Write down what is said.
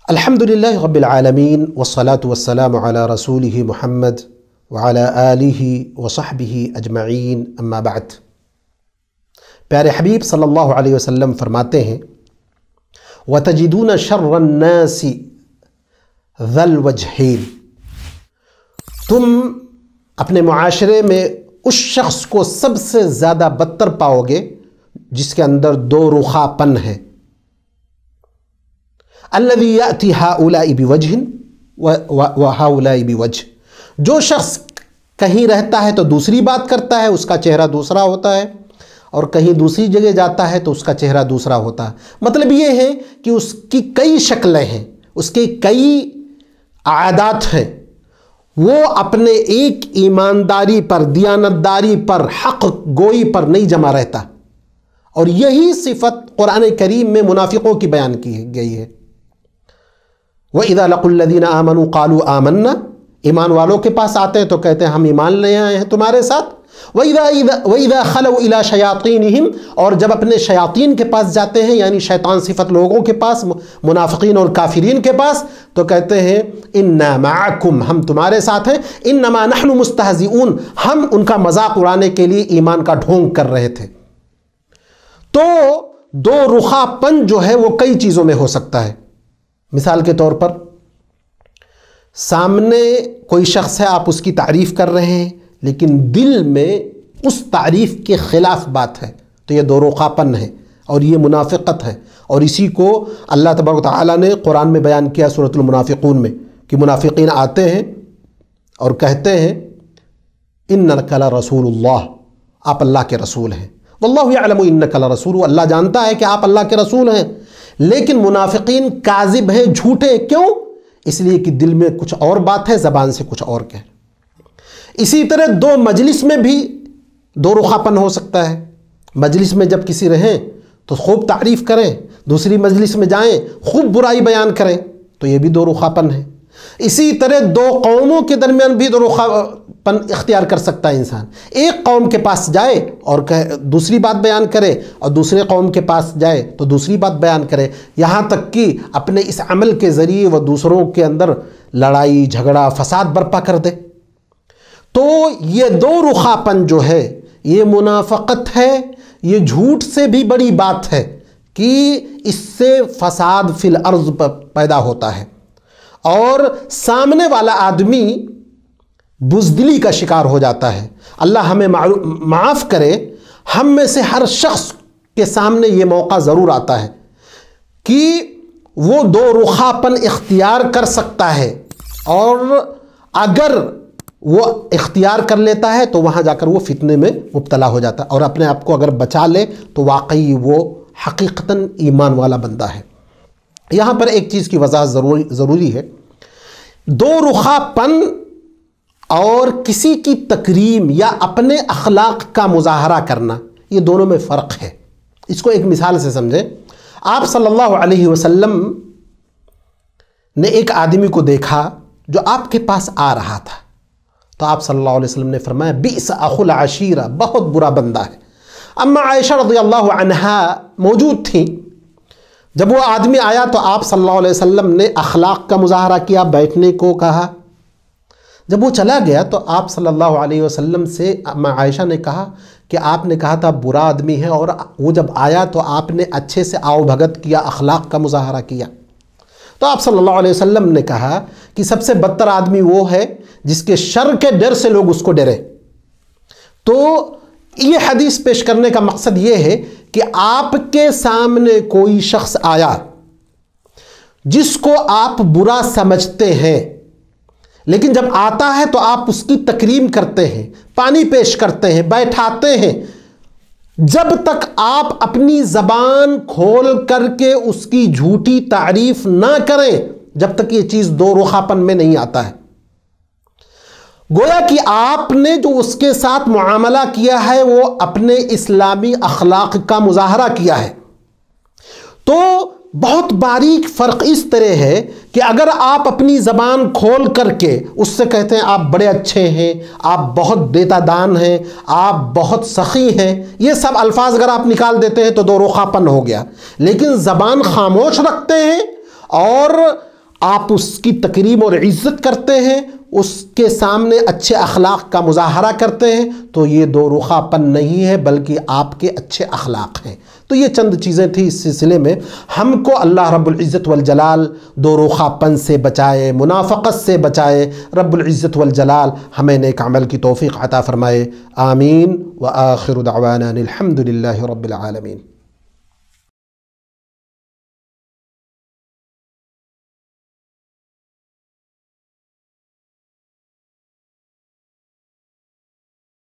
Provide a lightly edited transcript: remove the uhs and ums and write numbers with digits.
الحمدللہ رب العالمین والصلاة والسلام علی رسولہ محمد وعلی آلہ وصحبہ اجمعین اما بعد۔ پیارے حبیب صلی اللہ علیہ وسلم فرماتے ہیں وَتَجِدُونَ شَرَّ النَّاسِ ذَا الْوَجْهَيْنِ، تم اپنے معاشرے میں اس شخص کو سب سے زیادہ بدتر پاؤ گے جس کے اندر دو رخا پن ہے۔ الذی یأتی ہؤلاء بوجہ وہؤلاء بوجہ، جو شخص کہیں رہتا ہے تو دوسری بات کرتا ہے، اس کا چہرہ دوسرا ہوتا ہے، اور کہیں دوسری جگہ جاتا ہے تو اس کا چہرہ دوسرا ہوتا ہے۔ مطلب یہ ہے کہ اس کی کئی شکلیں ہیں، اس کے کئی عادات ہیں، وہ اپنے ایک ایمانداری پر، دیانتداری پر، حق گوئی پر نہیں جمع رہتا، اور یہی صفت قرآن کریم میں منافقوں کی بیان کی گئی ہے۔ وَإِذَا لَقُوا الَّذِينَ آمَنُوا قَالُوا آمَنَّا، ایمان والوں کے پاس آتے ہیں تو کہتے ہیں ہم ایمان لے آئے ہیں تمہارے ساتھ۔ وَإِذَا خَلَوْا إِلَىٰ شَيَاطِينِهِمْ، اور جب اپنے شیاطین کے پاس جاتے ہیں، یعنی شیطان صفت لوگوں کے پاس، منافقین اور کافرین کے پاس، تو کہتے ہیں اِنَّا مَعَكُمْ، ہم تمہارے ساتھ ہیں، اِنَّمَا نَحْنُ مُسْتَهْزِئُونَ، ہم ان کا مذاق اڑانے کے لیے ایمان کا ڈھونگ کر رہے تھے۔ تو دو رخا پن جو ہے وہ کئی چیزوں میں ہو سکتا ہے۔ مثال کے طور پر سامنے کوئی شخص ہے، آپ اس کی تعریف کر رہے ہیں لیکن دل میں اس تعریف کے خلاف بات ہے، تو یہ دو رخا پن ہے اور یہ منافقت ہے، اور اسی کو اللہ تبارک و تعالیٰ نے قرآن میں بیان کیا سورۃ المنافقون میں، کہ منافقین آتے ہیں اور کہتے ہیں انک لرسول اللہ، آپ اللہ کے رسول ہیں، واللہ یعلم انک لرسول، اللہ جانتا ہے کہ آپ اللہ کے رسول ہیں، لیکن منافقین کاذب ہیں، جھوٹے، کیوں؟ اس لیے کہ دل میں کچھ اور بات ہے، زبان سے کچھ اور کہہ۔ اسی طرح دو مجلس میں بھی دو رخا پن ہو سکتا ہے۔ مجلس میں جب کسی رہیں تو خوب تعریف کریں، دوسری مجلس میں جائیں خوب برائی بیان کریں، تو یہ بھی دو رخا پن ہے۔ اسی طرح دو قوموں کے درمیان بھی دو رخا پن اختیار کر سکتا ہے انسان۔ ایک قوم کے پاس جائے اور دوسری بات بیان کرے، اور دوسرے قوم کے پاس جائے تو دوسری بات بیان کرے، یہاں تک کہ اپنے اس عمل کے ذریعے وہ دوسروں کے اندر لڑائی جھگڑا فساد برپا کر دے۔ تو یہ دو رخا پن جو ہے یہ منافقت ہے، یہ جھوٹ سے بھی بڑی بات ہے کہ اس سے فساد فی الارض پیدا ہوتا ہے، اور سامنے والا آدمی بزدلی کا شکار ہو جاتا ہے۔ اللہ ہمیں معاف کرے، ہم میں سے ہر شخص کے سامنے یہ موقع ضرور آتا ہے کہ وہ دو رخا پن اختیار کر سکتا ہے، اور اگر وہ اختیار کر لیتا ہے تو وہاں جا کر وہ فتنے میں مبتلا ہو جاتا ہے، اور اپنے آپ کو اگر بچا لے تو واقعی وہ حقیقتاً ایمان والا بندہ ہے۔ یہاں پر ایک چیز کی وضاحت ضروری ہے، دو رخا پن اور کسی کی تکریم یا اپنے اخلاق کا مظاہرہ کرنا، یہ دونوں میں فرق ہے۔ اس کو ایک مثال سے سمجھیں۔ آپ صلی اللہ علیہ وسلم نے ایک آدمی کو دیکھا جو آپ کے پاس آ رہا تھا، تو آپ صلی اللہ علیہ وسلم نے فرمایا بئس اخو العشیرہ، بہت برا بندہ ہے۔ اما عائشہ رضی اللہ عنہا موجود تھیں، جب وہ آدمی آیا تو آپ صلی اللہ علیہ وسلم نے اخلاق کا مظاہرہ کیا، بیٹھنے کو کہا۔ جب وہ چلا گیا تو آپ صلی اللہ علیہ وسلم سے اما عائشہ نے کہا کہ آپ نے کہا تھا برا آدمی ہے، اور وہ جب آیا تو آپ نے اچھے سے آؤ بھگت کیا، اخلاق کا مظاہرہ کیا۔ تو آپ صلی اللہ علیہ وسلم نے کہا کہ سب سے بدتر آدمی وہ ہے جس کے شر کے ڈر سے لوگ اس کو ڈرے۔ تو یہ حدیث پیش کرنے کا مقصد یہ ہے کہ آپ کے سامنے کوئی شخص آیا جس کو آپ برا سمجھتے ہیں، لیکن جب آتا ہے تو آپ اس کی تکریم کرتے ہیں، پانی پیش کرتے ہیں، بیٹھاتے ہیں۔ جب تک آپ اپنی زبان کھول کر کے اس کی جھوٹی تعریف نہ کریں، جب تک یہ چیز دو رخا پن میں نہیں آتا ہے۔ گویا کہ آپ نے جو اس کے ساتھ معاملہ کیا ہے وہ اپنے اسلامی اخلاق کا مظاہرہ کیا ہے۔ تو بہت باریک فرق اس طرح ہے کہ اگر آپ اپنی زبان کھول کر کے اس سے کہتے ہیں آپ بڑے اچھے ہیں، آپ بہت دیتا دان ہیں، آپ بہت سخی ہیں، یہ سب الفاظ اگر آپ نکال دیتے ہیں تو دو رخا پن ہو گیا۔ لیکن زبان خاموش رکھتے ہیں اور آپ اس کی تکریم اور عزت کرتے ہیں، اس کے سامنے اچھے اخلاق کا مظاہرہ کرتے ہیں، تو یہ دو رخا پن نہیں ہے بلکہ آپ کے اچھے اخلاق ہیں۔ تو یہ چند چیزیں تھیں اس سلسلے میں۔ ہم کو اللہ رب العزت والجلال دو رخا پن سے بچائے، منافقت سے بچائے، رب العزت والجلال ہمیں نیک عمل کی توفیق عطا فرمائے۔ آمین۔ وآخر دعوانا الحمد للہ رب العالمین۔